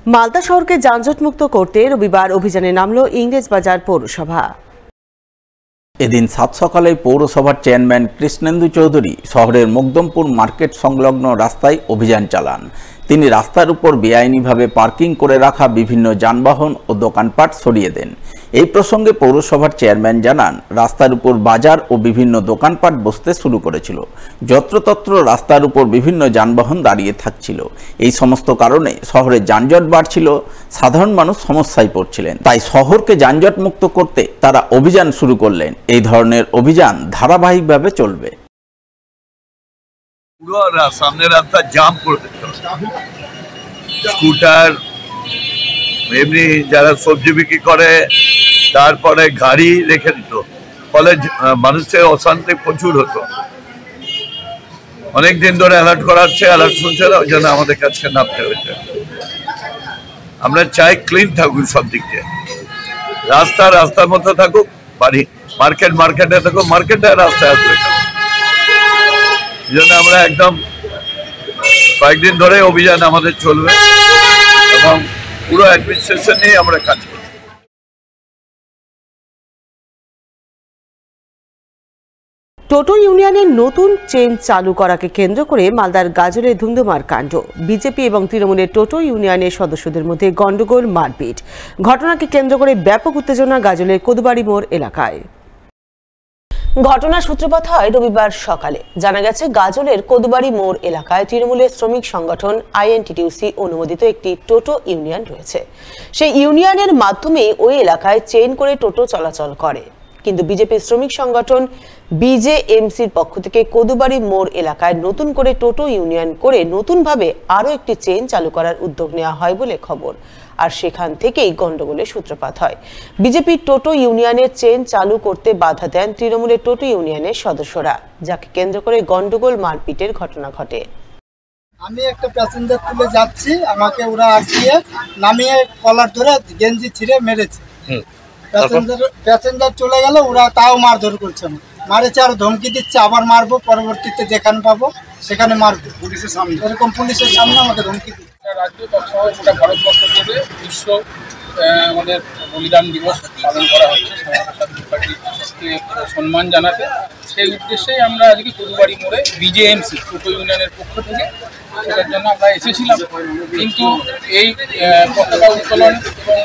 মালদা শহরকে যানজটমুক্ত করতে রবিবার অভিযানে নামল ইংরেজবাজার পৌরসভা। এদিন সাত সকালে পৌরসভার চেয়ারম্যান কৃষ্ণেন্দু চৌধুরী শহরের মকদমপুর মার্কেট সংলগ্ন রাস্তায় অভিযান চালান। তিনি রাস্তার উপর বেআইনিভাবে পার্কিং করে রাখা বিভিন্ন যানবাহন ও দোকানপাট সরিয়ে দেন। এই প্রসঙ্গে পৌরসভার চেয়ারম্যান জানান, রাস্তার উপর বাজার ও বিভিন্ন দোকানপাট বসতে শুরু করেছিল। যত্রতত্র রাস্তার উপর বিভিন্ন যানবাহন দাঁড়িয়ে থাকছিল। এই সমস্ত কারণে শহরে যানজট বাড়ছিল, সাধারণ মানুষ সমস্যায় পড়ছিলেন। তাই শহরকে যানজট মুক্ত করতে তারা অভিযান শুরু করলেন। এই ধরনের অভিযান ধারাবাহিকভাবে চলবে। পুরো সামনের রাস্তা জাম করে দিত, স্কুটার, এমনি যারা সবজি বিক্রি করে, তারপরে গাড়ি রেখে দিত, ফলে মানুষের অশান্তি প্রচুর হতো। অনেকদিন ধরে অ্যালার্ট করা হচ্ছে, অ্যালার্ট শুনছে না, ওই জন্য আমাদের কাছে নামতে হয়েছে। আমরা চাই ক্লিন থাকুক সব দিক দিয়ে, রাস্তার মতো থাকুক, বাড়ি মার্কেটে থাকুক, মার্কেটে রাস্তায় আসবে। এই জন্য আমরা একদম কয়েকদিন ধরে অভিযান আমাদের চলবে এবং পুরো অ্যাডমিনিস্ট্রেশন নিয়ে আমরা কাজ করব। টোটো ইউনিয়নের নতুন চেন চালু করাকে কেন্দ্র করে মালদার গাজলে ধুন্ধুমার কাণ্ড। বিজেপি এবং তৃণমূলের টোটো ইউনিয়নের সদস্যদের মধ্যে গন্ডগোল, মারপিট। ঘটনাকে কেন্দ্র করে ব্যাপক উত্তেজনা গাজলের কদুবাড়ি মোড় এলাকায়। ঘটনার সূত্রপাত হয় রবিবার সকালে। জানা গেছে, গাজলের কদুবাড়ি মোড় এলাকায় তৃণমূলের শ্রমিক সংগঠন আইএনটিটিউসি অনুমোদিত একটি টোটো ইউনিয়ন রয়েছে। সেই ইউনিয়নের মাধ্যমে ওই এলাকায় চেইন করে টোটো চলাচল করে। কিন্তু বিজেপির শ্রমিক সংগঠন বিজেএমসির পক্ষ থেকে কদুবাড়ি মোড় এলাকায় নতুন করে টোটো ইউনিয়ন করে নতুনভাবে আরও একটি চেইন চালু করার উদ্যোগ নেওয়া হয় বলে খবর। আর সেখান থেকেই গন্ডগোলের সূত্রপাত হয়। বিজেপির টোটো ইউনিয়নের চেইন চালু করতে বাধা দেন তৃণমূলের টোটো ইউনিয়নের সদস্যরা, যাকে কেন্দ্র করে গন্ডগোল, মারপিটের ঘটনা ঘটে। আমি একটা প্যাসেঞ্জার তুলে যাচ্ছি, আমাকে ওরা আটকিয়ে নামিয়ে কলার ধরে গেঞ্জি ছিঁড়ে মেরেছে। প্যাসেঞ্জার চলে গেল, ওরা তাও মারধর করছে, মারেছে আর ধমকি দিচ্ছে আবার মারবো, পরবর্তীতে যেখানে পাবো সেখানে মারবো, পুলিশের সামনে, এরকম পুলিশের সামনে আমাকে ধমকি দিচ্ছে। রাজ্য তৎসহ গোটা ভারতবর্ষ জুড়ে বিশ্ব আমাদের বলিদান দিবস পালন করা হচ্ছে, সম্মান জানাতে। সেই উদ্দেশ্যেই আমরা আজকে কদুবাড়ি মোড়ে বিজেএমসি টোটো ইউনিয়নের পক্ষ থেকে সেটার জন্য আমরা এসেছিলাম। কিন্তু এই পতাকা উত্তোলন এবং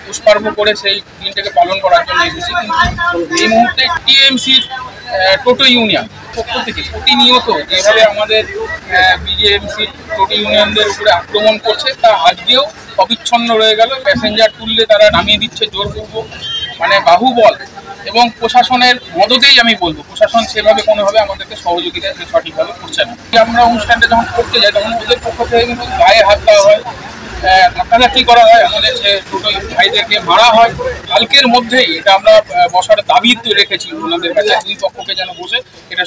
পুষ্পার্ঘ করে সেই দিনটাকে পালন করার জন্য এসেছি। কিন্তু এই মুহূর্তে টিএমসির টোটো ইউনিয়ন পক্ষ থেকে প্রতিনিয়ত যেভাবে আমাদের বিজেএমসির টোটো ইউনিয়নদের উপরে আক্রমণ করছে, তা আজকেও অবিচ্ছন্ন রয়ে গেল। প্যাসেঞ্জার তুললে তারা নামিয়ে দিচ্ছে জোরপূর্বক, মানে বাহুবল। এবং প্রশাসনের মদতেই আমি বলবো, প্রশাসন সেভাবে কোনোভাবে আমাদেরকে সহযোগিতা সঠিকভাবে করছে না। আমরা অনুষ্ঠানটা যখন করতে যাই তখন ওদের পক্ষ থেকে কিন্তু গায়ে হাত দেওয়া হয়, ধাক্কাধাক্কি করা হয়, আমাদের যে টোটো ভাইদেরকে মারা হয়। কালকের মধ্যেই এটা আমরা বসার দাবি রেখেছি ওনাদের কাছে, দুই পক্ষকে যেন বসে এটা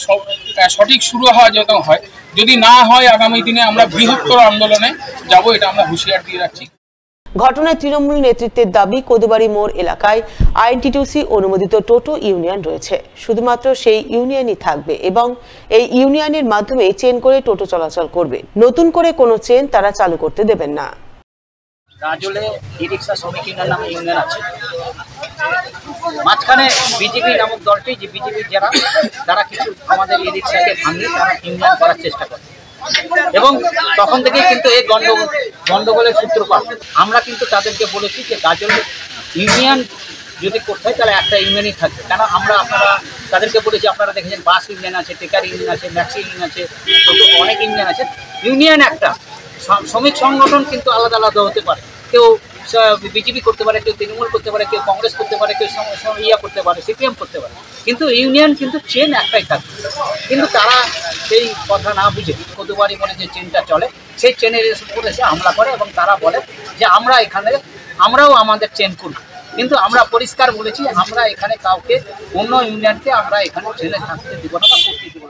সঠিক শুরু হওয়া যেন হয়। যদি না হয় আগামী দিনে আমরা বৃহত্তর আন্দোলনে যাব, এটা আমরা হুঁশিয়ার দিয়ে রাখছি। ঘটনায় তৃণমূল নেতৃত্বের দাবি, কদুবাড়ি মোড় এলাকায় আইএনটিটিউসি অনুমোদিত টোটো ইউনিয়ন রয়েছে, শুধুমাত্র সেই ইউনিয়নই থাকবে এবং এই ইউনিয়নের মাধ্যমে চেন করে টোটো চলাচল করবে। নতুন করে কোনো চেন তারা চালু করতে দেবেন না। গাজলে ই রিক্সা শ্রমিক ইউনিয়ন নামে ইউনিয়ন আছে, মাঝখানে বিজেপি নামক দলটি, যে বিজেপির যারা তারা কিছু আমাদের ই রিক্সাকে ভাঙিয়ে তারা ইউনিয়ন করার চেষ্টা করে এবং তখন থেকেই কিন্তু এই গন্ডগোলের সূত্রপাত। আমরা কিন্তু তাদেরকে বলেছি যে গাজল ইউনিয়ন যদি করতে হয় তাহলে একটা ইউনিয়নই থাকবে। কেন আপনারা তাদেরকে বলেছি, আপনারা দেখেছেন বাস ইউনিয়ন আছে, টেকার ইউনিয়ন আছে, ম্যাক্সি ইউনিয়ন আছে, অনেক ইউনিয়ন আছে। ইউনিয়ন একটা, শ্রমিক সংগঠন কিন্তু আলাদা আলাদা হতে পারে। কেউ বিজেপি করতে পারে, কেউ তৃণমূল করতে পারে, কেউ কংগ্রেস করতে পারে, কেউ করতে পারে, সিপিএম করতে পারে, কিন্তু ইউনিয়ন কিন্তু চেন একটাই থাকবে। কিন্তু তারা সেই কথা না বুঝে কদুবাড়ি মোড়ে যে চেনটা চলে সেই চেনের উপর এসে হামলা করে এবং তারা বলে যে আমরাও আমাদের চেন করব। কিন্তু আমরা পরিষ্কার বলেছি, আমরা এখানে কাউকে অন্য ইউনিয়নকে আমরা এখানে চেনে থাকতে দিব না বা করতে দিব না।